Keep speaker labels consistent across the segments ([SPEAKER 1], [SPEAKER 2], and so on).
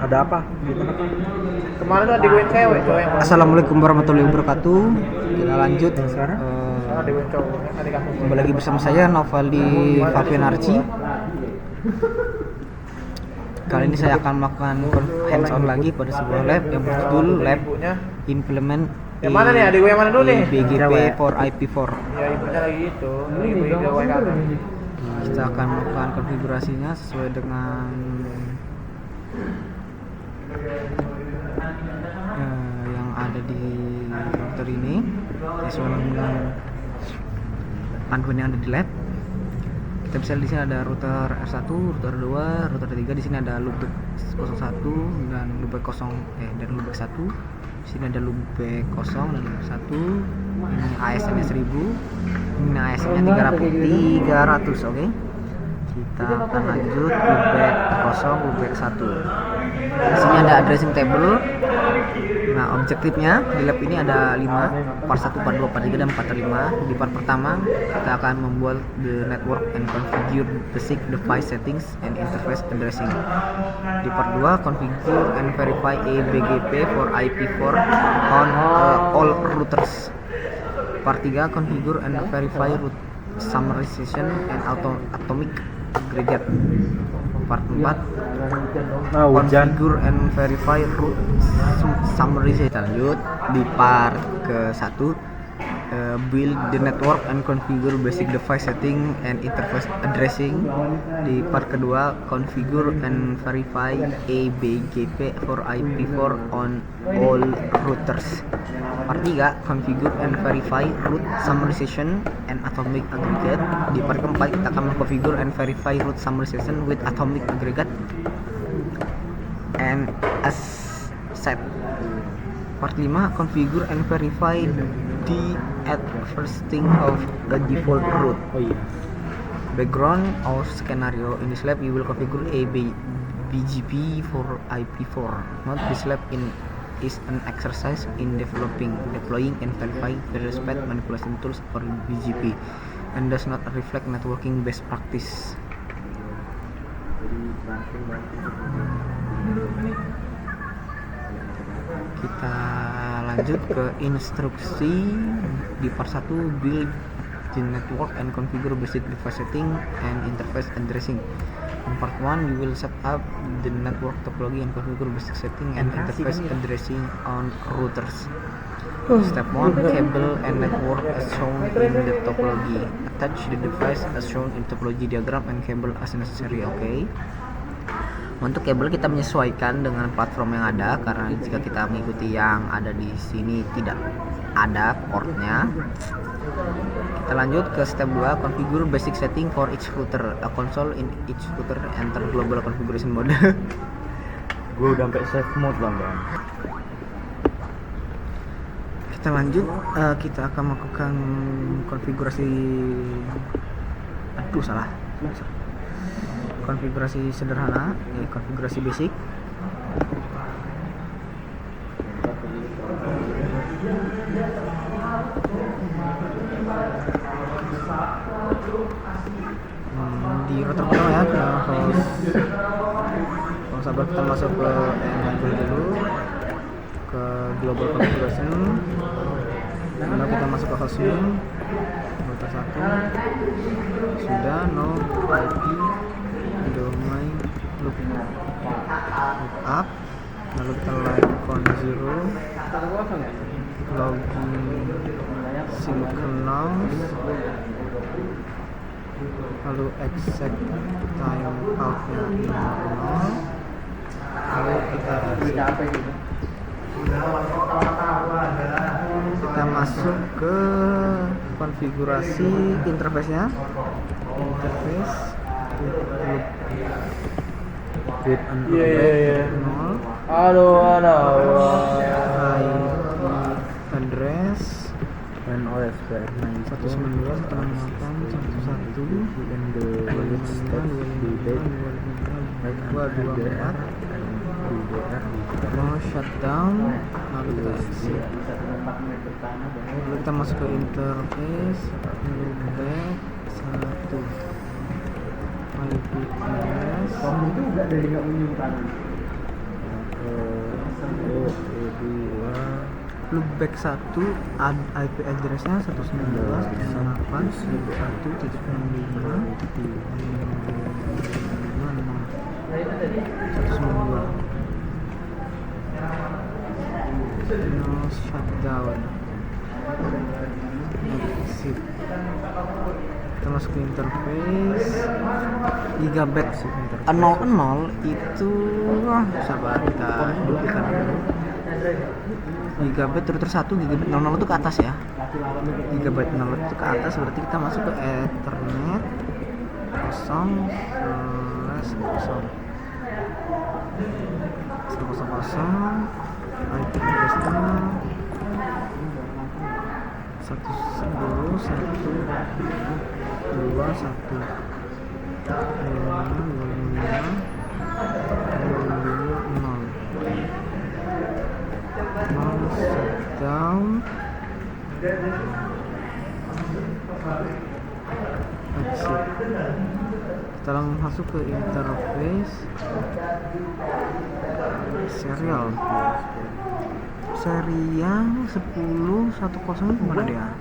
[SPEAKER 1] Ada apa?
[SPEAKER 2] Kemarin tuh adik gue cewek yang
[SPEAKER 3] Assalamualaikum warahmatullahi wabarakatuh. Kita lanjut.
[SPEAKER 1] Sekarang?
[SPEAKER 2] adik gue cowok, adik aku.
[SPEAKER 3] Kembali lagi bersama saya Noval di Favenarci. Kali ini saya akan melakukan hands on lagi pada sebuah lab yang berjudul Lab
[SPEAKER 2] Ibunya.
[SPEAKER 3] Implement
[SPEAKER 2] Yang mana nih? Adik gue yang mana dulu nih?
[SPEAKER 3] BGP for IP4.
[SPEAKER 2] Ya ibunya lagi itu. Ibu gue kata.
[SPEAKER 3] Kita akan melakukan konfigurasinya sesuai dengan yang ada di router ini, sesuai dengan panduan yang ada di lab. Kita bisa di sini ada router R1, router 2, router 3. Di sini ada loopback 01 dan loopback 0 dan loopback 1. Di sini ada loopback 0 dan loopback 1. Ini ASN-nya 1000. Ini ASN-nya 300, oke. Kita akan lanjut loopback 0, loopback 1. Di sini ada addressing table. Nah, objektifnya di lab ini ada 5, part 1, part 2, part 3, dan part 5. Di part pertama, kita akan membuat the network and configure basic device settings and interface addressing. Di part 2, configure and verify a BGP for IP4 on all routers. Part 3, configure and verify route summarization and atomic aggregate. Part 4, configure and verify route summarization. Lanjut di part ke-1, build the network and configure basic device setting and interface addressing. Di part kedua, configure and verify a BGP for IP4 on all routers. Part 3, configure and verify route summarization and atomic aggregate. Di part keempat, kita akan mengkonfigure and verify route summarization with atomic aggregate and as set. Part 5, configure and verify the addressing of the default route. Background or scenario: in this lab you will configure a BGP for IP4. Note this lab is an exercise in developing, deploying, and verifying various path manipulation tools for BGP and does not reflect networking best practice. Kita lanjut ke instruksi di part 1, build the network and configure basic device setting and interface addressing. In part 1, you will set up the network topology and configure basic setting and interface addressing on routers. Step 1, cable and network as shown in the topology. Attach the device as shown in topology diagram and cable as necessary. Okay. Untuk kabel kita menyesuaikan dengan platform yang ada, karena jika kita mengikuti yang ada di sini tidak ada portnya. Kita lanjut ke step 2, configure basic setting for each router. A console in each router, enter global configuration mode.
[SPEAKER 1] Gue udah sampai save mode bang.
[SPEAKER 3] Kita lanjut, kita akan melakukan konfigurasi. Konfigurasi sederhana, konfigurasi basic. Di router pertama ya, kalau sabar kita masuk ke enable dulu, ke global configuration, lalu kita masuk ke hostname router 1, sudah no IP domain look up, lalu kita like on 0, login synchronous, lalu exact time outnya 0, lalu kita masuk ke konfigurasi interface-nya. Interface
[SPEAKER 1] With an
[SPEAKER 3] nol,
[SPEAKER 2] Aduh.
[SPEAKER 3] IP address
[SPEAKER 1] and OSPF
[SPEAKER 3] 192.168.1.1
[SPEAKER 1] and the valid steps the date right under DDR and DDR.
[SPEAKER 3] mau shutdown, lalu kita exit, lalu kita masuk ke interface, loopback 1 IP address
[SPEAKER 2] Kamu juga dari nggak unjuk tangan.
[SPEAKER 3] loopback 1 IP address-nya 192.168.192 no shutdown exit. Kita masuk ke interface gigabyte 00 itu sabar kita duplikan dulu. Gigabyte router 1 gigabyte 00 itu ke atas ya, gigabyte 00 itu ke atas, berarti kita masuk ke ethernet 0/0 IP address-nya 110.125.0 shutdown exit. Kita langsung masuk ke interface serial 10.10 gimana dia?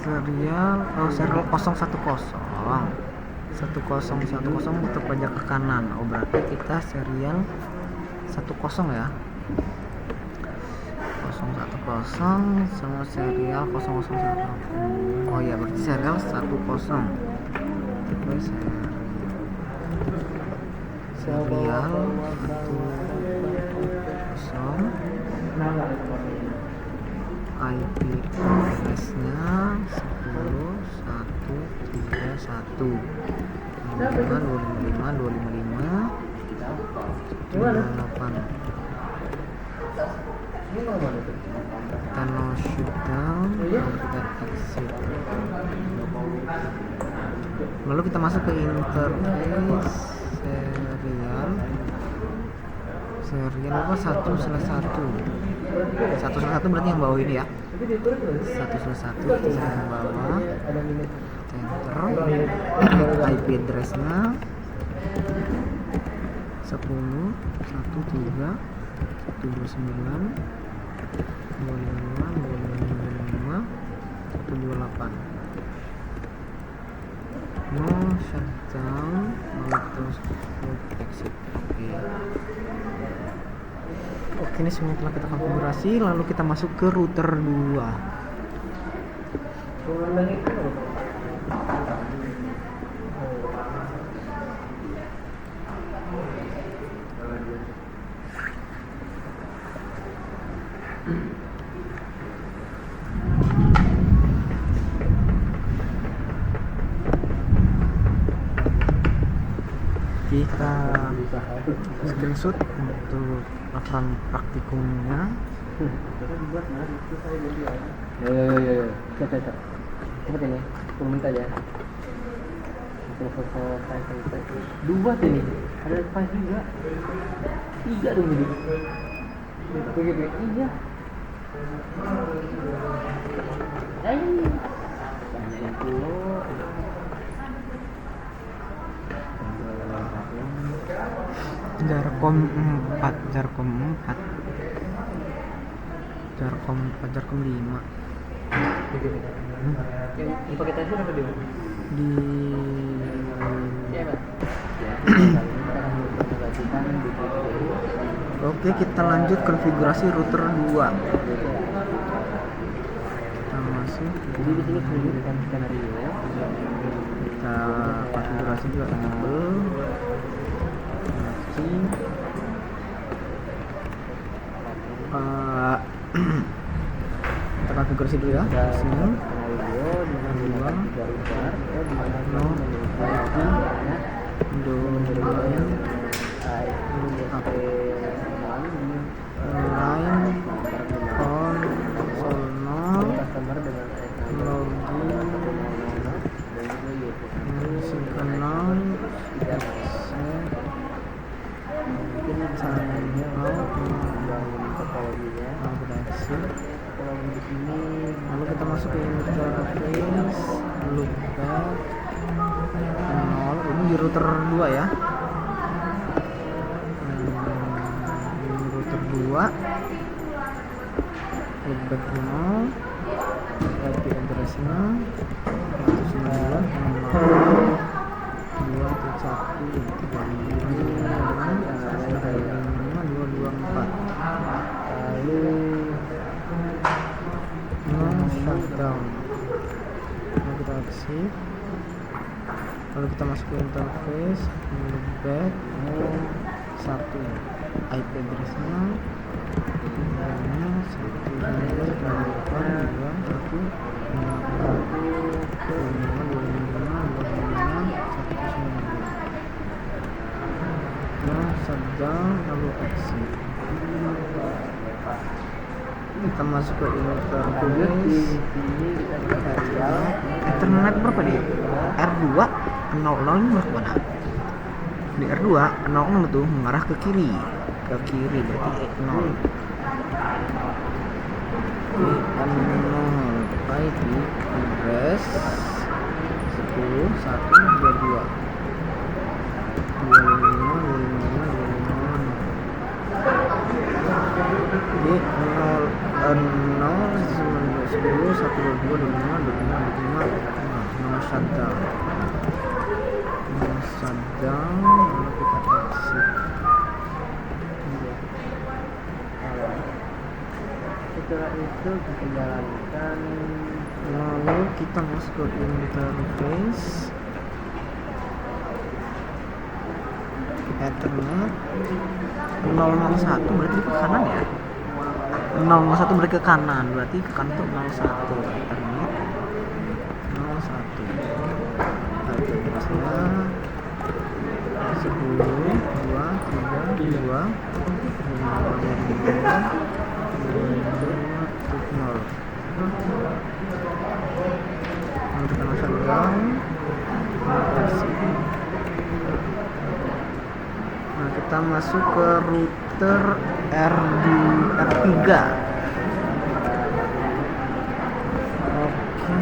[SPEAKER 3] Serial 010 tetap aja ke kanan. Oh berarti kita serial 10 ya. 010 sama serial 001. Oh ya berarti serial 10. Serial 10 IP address-nya 10.131 kita no shutdown, kita exit. Lalu kita masuk ke interface serial apa 1/1 berarti yang bawah ini ya, 1/1 kita yang bawah enter IP address-nya 10.129.25.128 no shutdown, terus exit. Oke, ini semua telah kita konfigurasi. Lalu kita masuk ke router 2. Kita screenshot untuk laporan praktikumnya.
[SPEAKER 1] Ya. Cepat ini, 10 menit aja. Selesai. 2 ini, ada pas juga. 3 dong ini. Oke, iya. Banyak pulau.
[SPEAKER 3] Jarkom 5
[SPEAKER 1] Yang pakai telepon apa dia?
[SPEAKER 3] di Oke, kita lanjut konfigurasi router 2. Kita masuk.
[SPEAKER 1] Jadi di sini menunjukkan skenario.
[SPEAKER 3] Kita konfigurasi juga kabel. Kita konfigurasi dulu ya. Sini. Lalu kita masuk ke interface loopback 0. Ini di router 2 ya. 2 loopback 0 IP address-nya 192.1.224
[SPEAKER 1] lalu
[SPEAKER 3] shutdown. Lalu kita exit, lalu kita masuk ke interface, loopback 1 IP address-nya 1 shutdown, lalu exit. Kita masuk ke interface. Ethernet berapa nih? R2 00 ini berapa mana? Di R2 00 tuh mengarah ke kiri berarti 0. IP address 10.1.22 di 0 shutdown, lalu kita exit.
[SPEAKER 1] setelah itu kita jalankan,
[SPEAKER 3] Lalu kita masuk ke interface Ethernet 001 berarti ke kanan ya. 001 berarti ke kanan, berarti ke kanan itu 01 Ethernet 01. IP address-nya 10.2.3.2 kita shutdown. Nah, kita masuk ke router R3. Oke,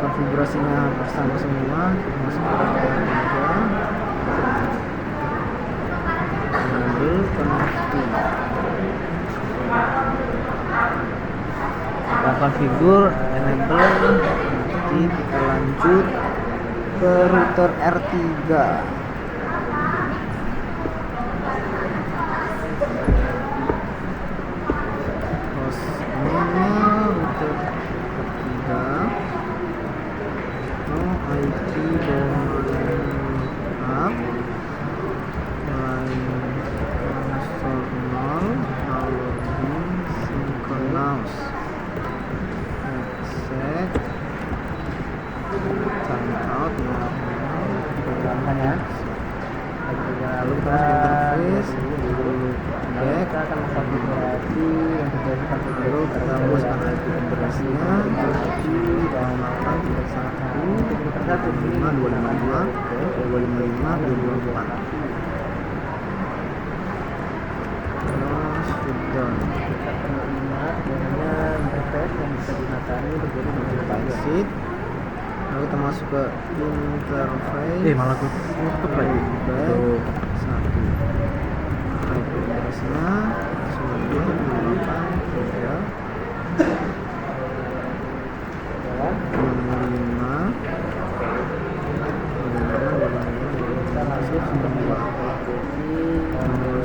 [SPEAKER 3] konfigurasinya bersama semua. Kita masuk ke router R3, enable connecting. Kita configure enable, nanti kita lanjut ke router R3. Hostname-nya router R3, no IP up, line transformal, login synchronous. Set time out
[SPEAKER 1] jalankan ya.
[SPEAKER 3] lalu kita masuk ke interface, back,
[SPEAKER 1] Kita akan mengkonfigurasi yang terjadi pada
[SPEAKER 3] lalu kita masukkan IP address-nya 255.252.254. Sudah.
[SPEAKER 1] interface yang bisa digunakan terjadi di
[SPEAKER 3] Exit. Lalu kita masuk ke interface.
[SPEAKER 2] Malah gue tutup lagi.
[SPEAKER 3] Back 1. IP address-nya 95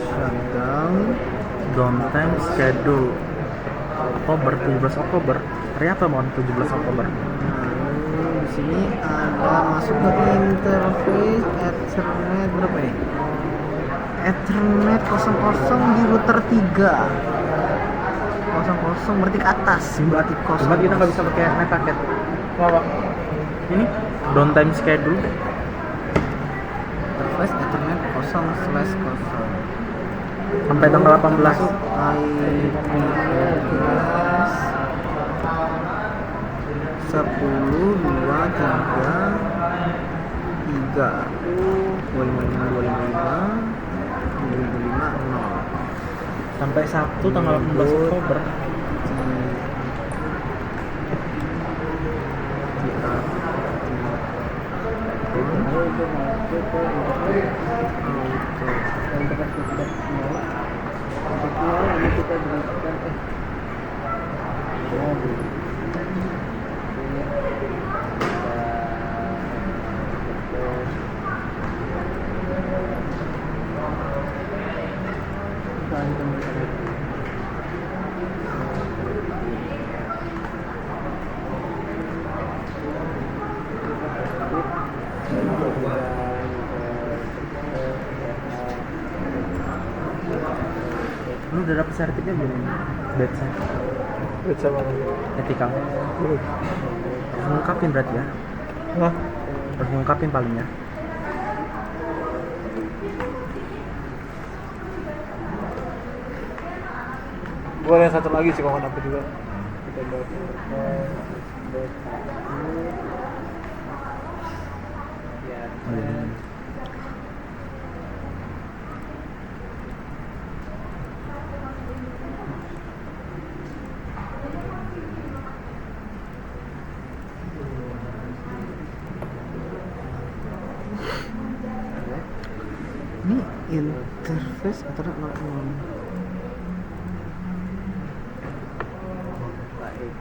[SPEAKER 3] shutdown.
[SPEAKER 2] Downtime schedule Oktober 17 Oktober. Hari apa mohon 17 Oktober?
[SPEAKER 3] Di sini ada masuk ke interface Ethernet berapa nih? Ethernet 00 di router 3. 00 berarti ke atas, berarti 0.
[SPEAKER 2] Cuma kita nggak bisa pakai net paket. Apa? Ini downtime schedule.
[SPEAKER 3] Interface Ethernet 0/0
[SPEAKER 2] sampai tanggal 18.
[SPEAKER 3] Masuk IP address 10.2.3.255.255.0
[SPEAKER 2] Sampai Sabtu tanggal 18 Oktober.
[SPEAKER 1] Sekian ini kita berikan ya di
[SPEAKER 2] Lu udah dapet sertifikatnya belum? Batch-nya?
[SPEAKER 3] Baca mana?
[SPEAKER 2] Etika.
[SPEAKER 3] Belum.
[SPEAKER 2] Harus ngungkapin berarti ya?
[SPEAKER 3] Nah,
[SPEAKER 2] Harus ngungkapin paling ya?
[SPEAKER 3] gua ada yang satu lagi sih kalau nggak dapet juga.
[SPEAKER 1] kita dapat ya
[SPEAKER 2] Oh, iya.
[SPEAKER 3] Ini interface atau enggak?
[SPEAKER 1] baik.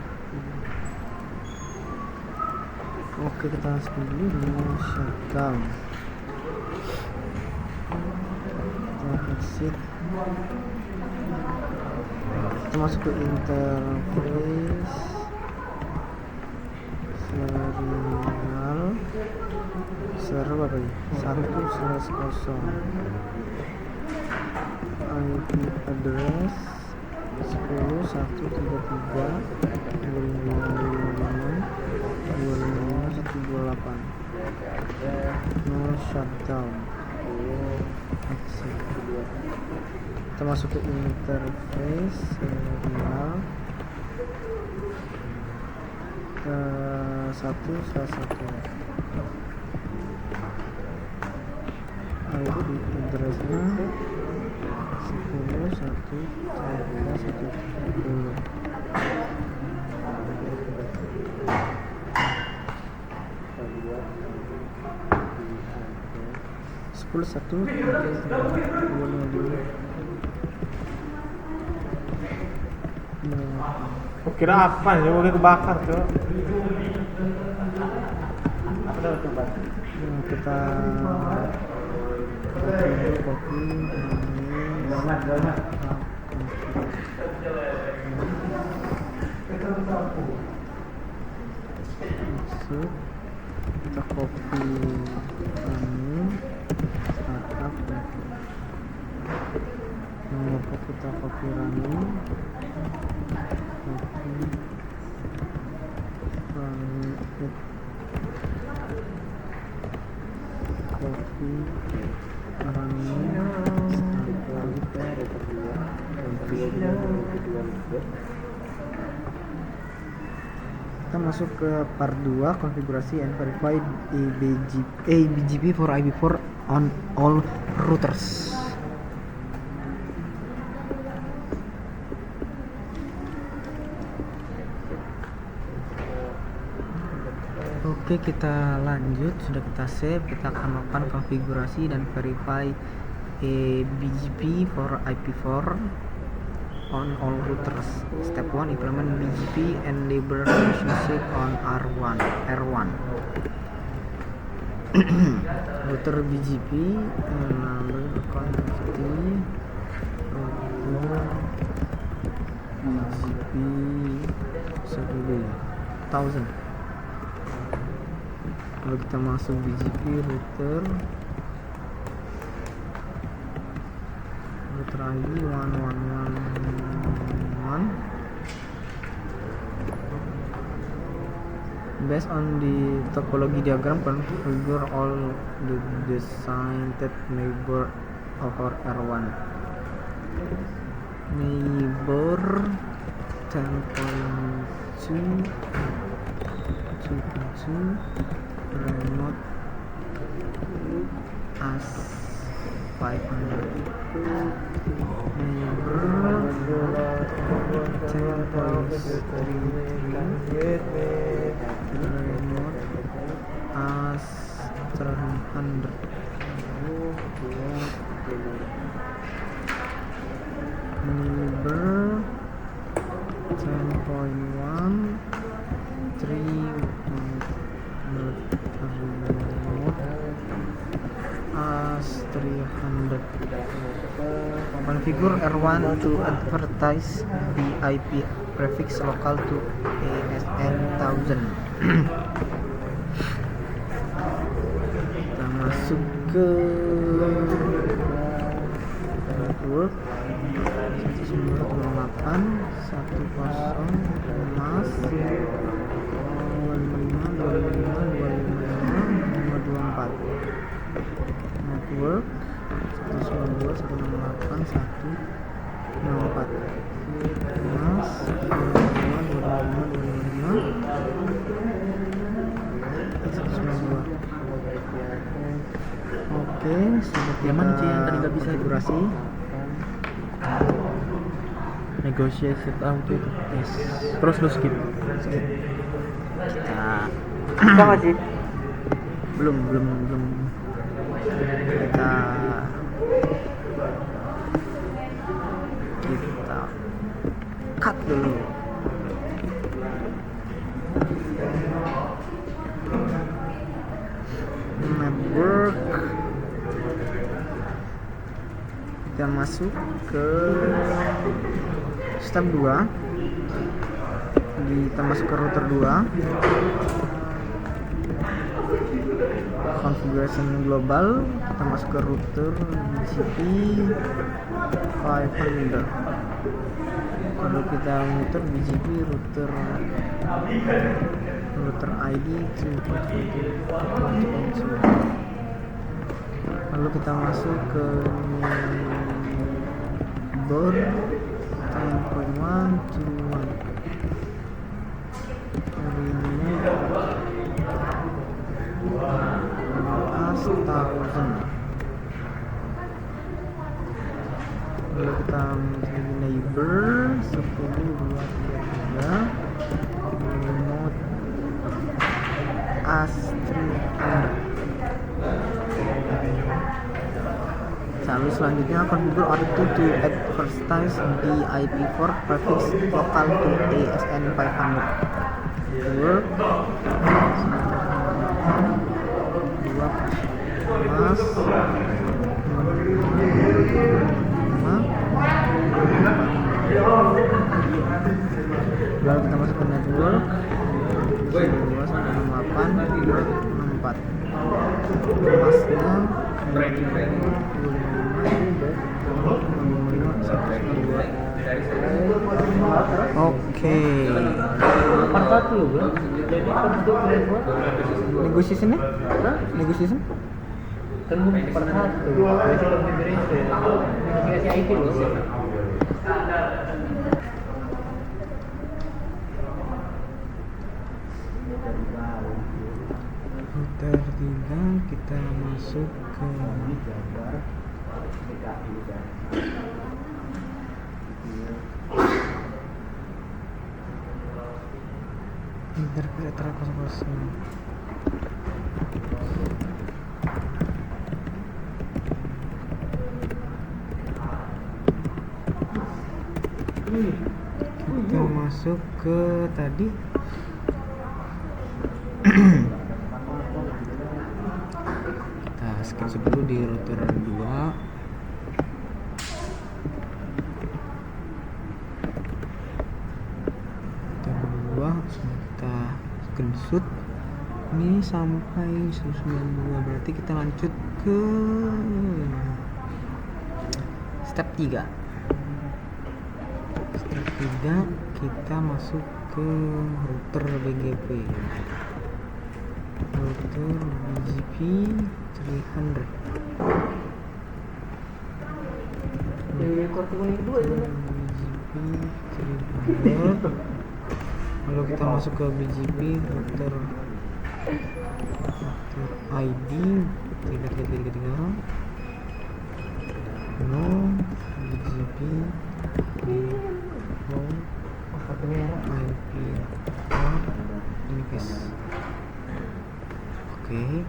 [SPEAKER 3] Oke, kita skip dulu. Shutdown. Kita exit. Kita masuk ke interface serial server apa ya? 1/0 IP address 10.133.25.25.128 no shutdown. Exit. Kita masuk ke interface serial ke 1/1 IP addressnya 10.1.1.1.10. Sepuluh satu
[SPEAKER 4] Kira apa ya? Udah kebakar tuh.
[SPEAKER 3] kita kopi masuk, kita copy ini startup nomor kita copy running kita masuk ke part 2 konfigurasi and verify ABGP for IP4 on all routers. Oke, kita lanjut, sudah kita save, kita akan melakukan konfigurasi dan verify BGP for IP4 on all routers. Step 1, implement BGP and neighbor relationship on R1. Router BGP number connectivity BGP 1000. Lalu kita masuk BGP router ID 1111. Based on the topology diagram, configure all the designated neighbor over R1. Neighbor 10.2 remote as 500 neighbor 10.33 remote as 300. AS300. Configure R1 to advertise the IP prefix local to ASN 1000. Kita masuk ke network 1908 10 emas 25 network 192 168 164 emas 192. Oke, sudah kita
[SPEAKER 2] Yang mana sih yang tadi nggak bisa?
[SPEAKER 3] konfigurasi.
[SPEAKER 2] Negotiation auto itu.
[SPEAKER 3] Yes.
[SPEAKER 2] Terus lu skip.
[SPEAKER 3] Kita
[SPEAKER 1] Bisa nggak sih?
[SPEAKER 3] belum kita cut dulu. Network, kita masuk ke step 2. Kita masuk ke router 2, configuration global. Kita masuk ke router BGP 500. Kalau kita muter BGP router ID 3.2. Lalu kita masuk ke board 10.1 to 1. Lalu kita masuk neighbor 10.2.3 remote AS300. Lalu selanjutnya configure R2 to advertise the IP4 prefix local to ASN 500. Work 2 mas lalu kita masuk ke network 2.168.264. masnya 25. Oke.
[SPEAKER 1] Part 1 loh bro. Jadi part 2 kalian buat
[SPEAKER 3] Negotiation-nya?
[SPEAKER 1] Hah?
[SPEAKER 3] Negotiation?
[SPEAKER 1] Kan gue part 1 basic configuration negosiasi IP loh.
[SPEAKER 3] Router 3 kita masuk ke interpreter 00. Kita masuk ke tadi kita skip dulu di router 2. Kita screenshot ini sampai 192, berarti kita lanjut ke step 3. Step 3 kita masuk ke router BGP, router BGP 300.
[SPEAKER 1] Yang kartu kuning kedua itu kan.
[SPEAKER 3] BGP 300. Lalu kita masuk ke BGP router ID 3333. No BGP IP universe. Oke.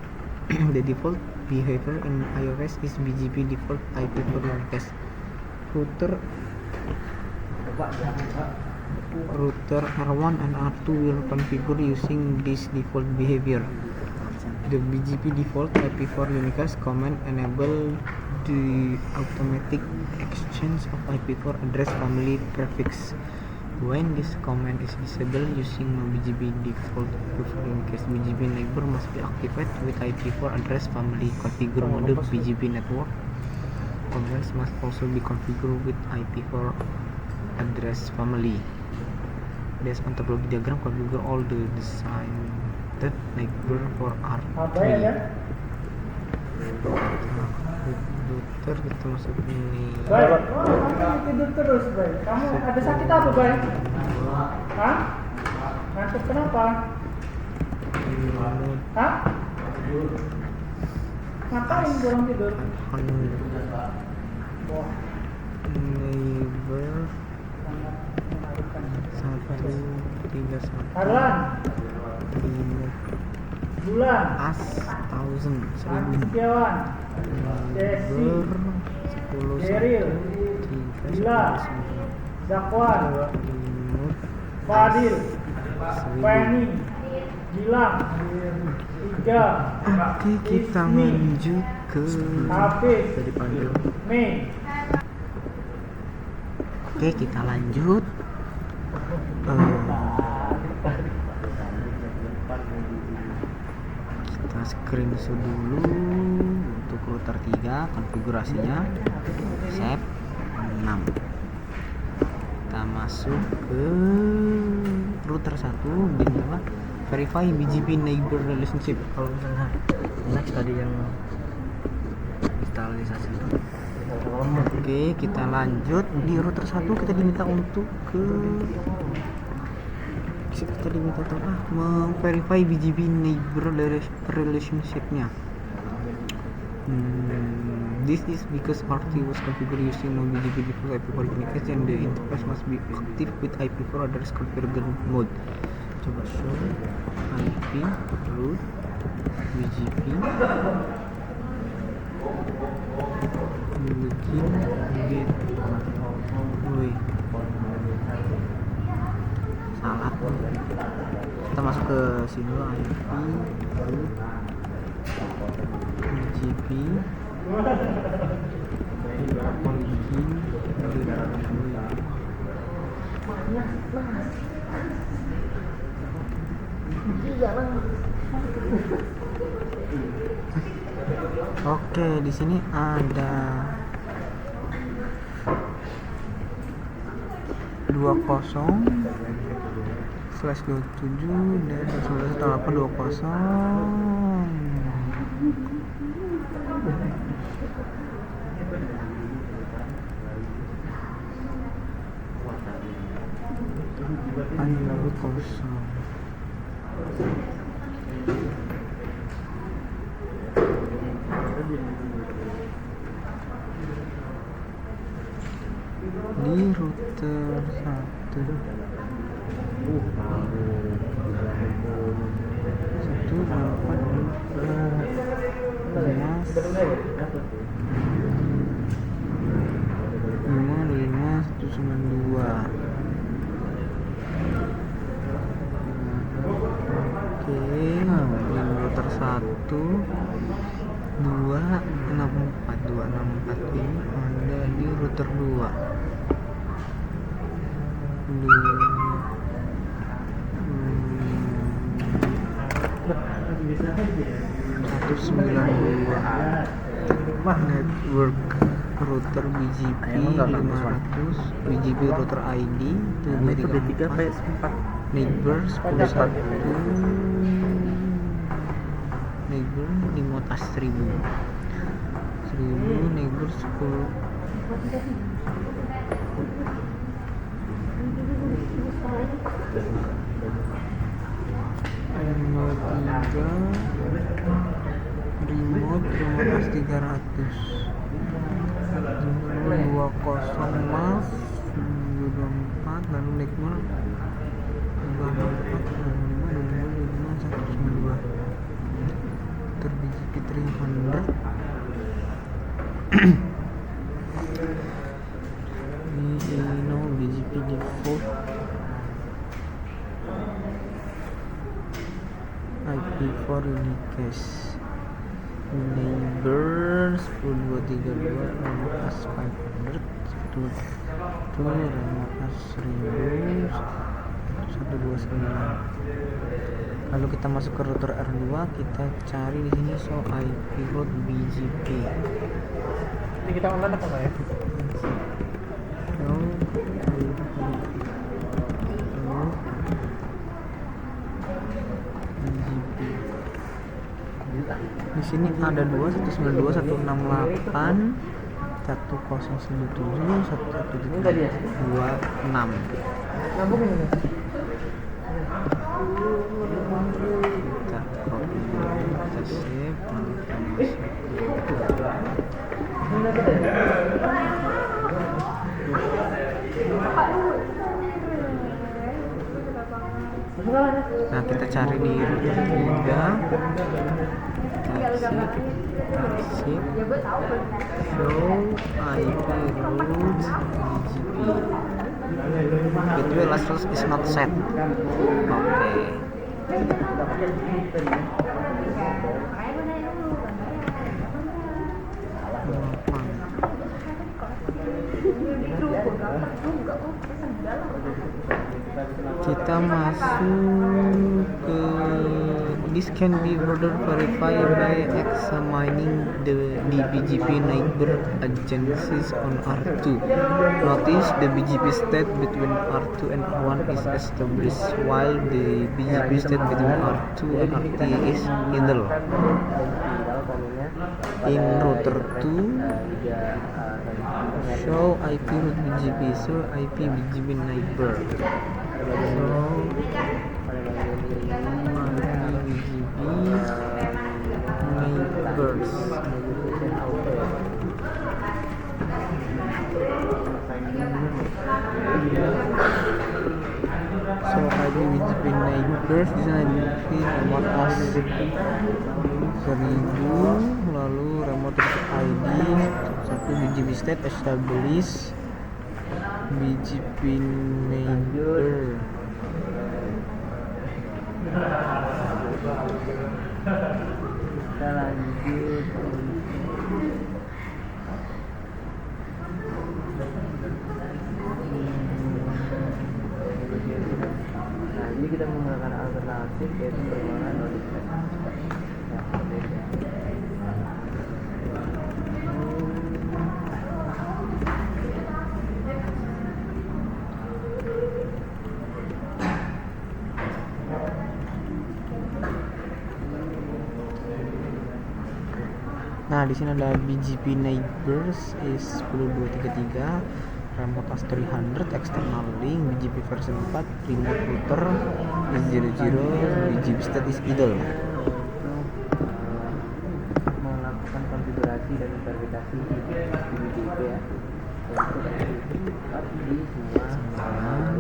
[SPEAKER 3] The default behavior in iOS is BGP default IP for universe. Router router R1 and R2 will configure using this default behavior. The BGP default IP4 unicast command enable the automatic exchange of IP4 address family prefix. When this command is disabled using BGP default IP4 unicast, BGP neighbor must be activated with IP4 address family. Configure mode BGP network address must also be configured with IP4 address family. Based on topology diagram, configure all the designed neighbor for R3. Router kita masuk ini.
[SPEAKER 5] Baik, kamu tidur terus, Bay. Kamu ada sakit apa, Bay? Hah? Ngantuk kenapa? Hah? Ngapain kurang tidur? Wah,
[SPEAKER 3] Neighbor 131
[SPEAKER 5] Harlan,
[SPEAKER 3] remote
[SPEAKER 5] Bulan,
[SPEAKER 3] as 1000
[SPEAKER 5] Setiawan, Desi,
[SPEAKER 3] neighbor 10
[SPEAKER 5] Cheryl,
[SPEAKER 3] 3
[SPEAKER 5] Gila, Zakwan,
[SPEAKER 3] remote
[SPEAKER 5] Fadil,
[SPEAKER 3] 1000.
[SPEAKER 5] Penny, Gilang, Iga,
[SPEAKER 3] Oke, kita
[SPEAKER 5] Ismi,
[SPEAKER 3] lanjut ke
[SPEAKER 5] Hafiz,
[SPEAKER 2] dipanggil.
[SPEAKER 5] Mei.
[SPEAKER 3] Oke, kita lanjut. Kita screenshot dulu untuk router 3 konfigurasinya save 6. Kita masuk ke router 1 bin apa? Verify BGP neighbor relationship.
[SPEAKER 2] Kalau misalnya next tadi yang instalisasi itu
[SPEAKER 3] Oke, kita lanjut di router 1. Kita diminta untuk memverify BGP neighbor relationship-nya. This is because RT was configured using no BGP default IP4 unicast and the interface must be active with IP4 address configuration mode. Coba show IP root BGP begin get woi salah, kita masuk ke sini dulu. IP root BGP begin Oke, di sini ada 20/27 dan 19/820. Lalu kosong. Di router 1 Oke, di router 264 ini ada di router 2 192 network router BGP 500 BGP router ID
[SPEAKER 2] itu D3
[SPEAKER 3] 734
[SPEAKER 2] PS4
[SPEAKER 3] neighbor 11 neighbor 15.000 neighbor 10 remote 300 20 mas 24 lalu neighbor 192 BGP 300 ini BGP default Unicast Neighbor 10232 remote as 500 1 remote as 1000 129. Lalu kita masuk ke router R2, kita cari di sini show IP route BGP.
[SPEAKER 4] Ini kita online apa ya?
[SPEAKER 3] Show BGP. Di sini ada 2 192 168 1097 1126.
[SPEAKER 1] Nyambung ini.
[SPEAKER 3] Kita copy dulu, kita save, nanti kita Nah, kita cari di router 3. Exit. Show IP routes BGP. Gateway last source is not set. Oke. Kita masuk ke this can be further verified by examining the BGP neighbor agencies on R2. Notice the BGP state between R2 and R1 is established while the BGP state between R2 and R3 is idle. In router 2 show IP route BGP, show IP BGP neighbor. Neighbors. So ID BGP neighbors di sana di remote as 1000, lalu remote ID satu BGP state establish BGP neighbor.
[SPEAKER 1] Kita lanjut. Nah, ini kita menggunakan alternatif yaitu perkembangan notifikasi. Ya, seperti itu.
[SPEAKER 3] Nah, di sini ada BGP neighbors is 10233, remote as 300, external link, BGP version 4, remote router is 00, BGP state is idle.
[SPEAKER 1] Melakukan konfigurasi dan verifikasi di BGP ya. Untuk di semua.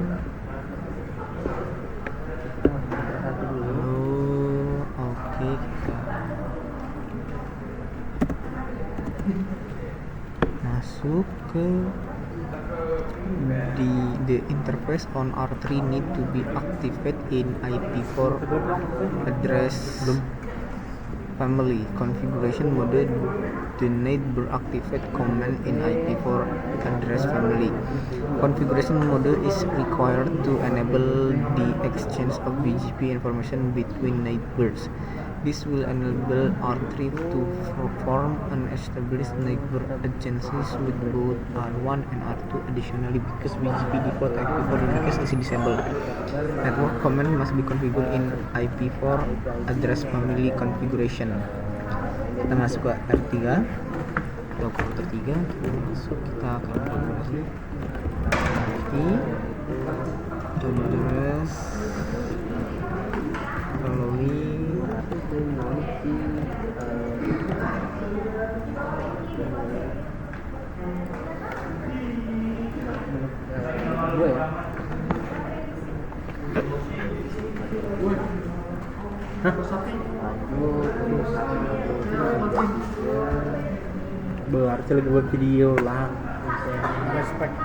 [SPEAKER 1] Satu dulu.
[SPEAKER 3] Oke, kita masuk ke the interface on R3 need to be activated in IP4 address family configuration mode. The neighbor activate command in IP4 address family. Configuration mode is required to enable the exchange of BGP information between neighbors. This will enable R3 to perform and establish neighbor agencies with both R1 and R2. Additionally, because BGP default IP4 Unicast is disabled, network command must be configured in IP4 address family configuration. Kita masuk ke R3 atau ke router 3, kita masuk, kita akan konfigurasi IP address family.
[SPEAKER 1] Gue ya.
[SPEAKER 2] Berarti lagi buat video lah.
[SPEAKER 4] Respect.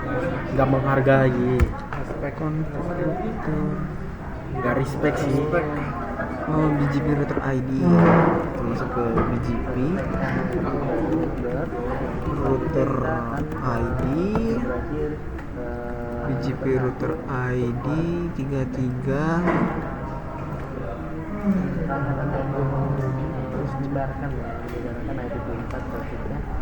[SPEAKER 2] Nggak menghargai.
[SPEAKER 4] Respect.
[SPEAKER 3] Konfigurator
[SPEAKER 2] Gak respect sih.
[SPEAKER 3] Oh, BGP router ID. Kita masuk ke BGP router ID.
[SPEAKER 1] Berakhir
[SPEAKER 3] BGP router ID 33.
[SPEAKER 1] terus menyebarkan IP 4 trafficnya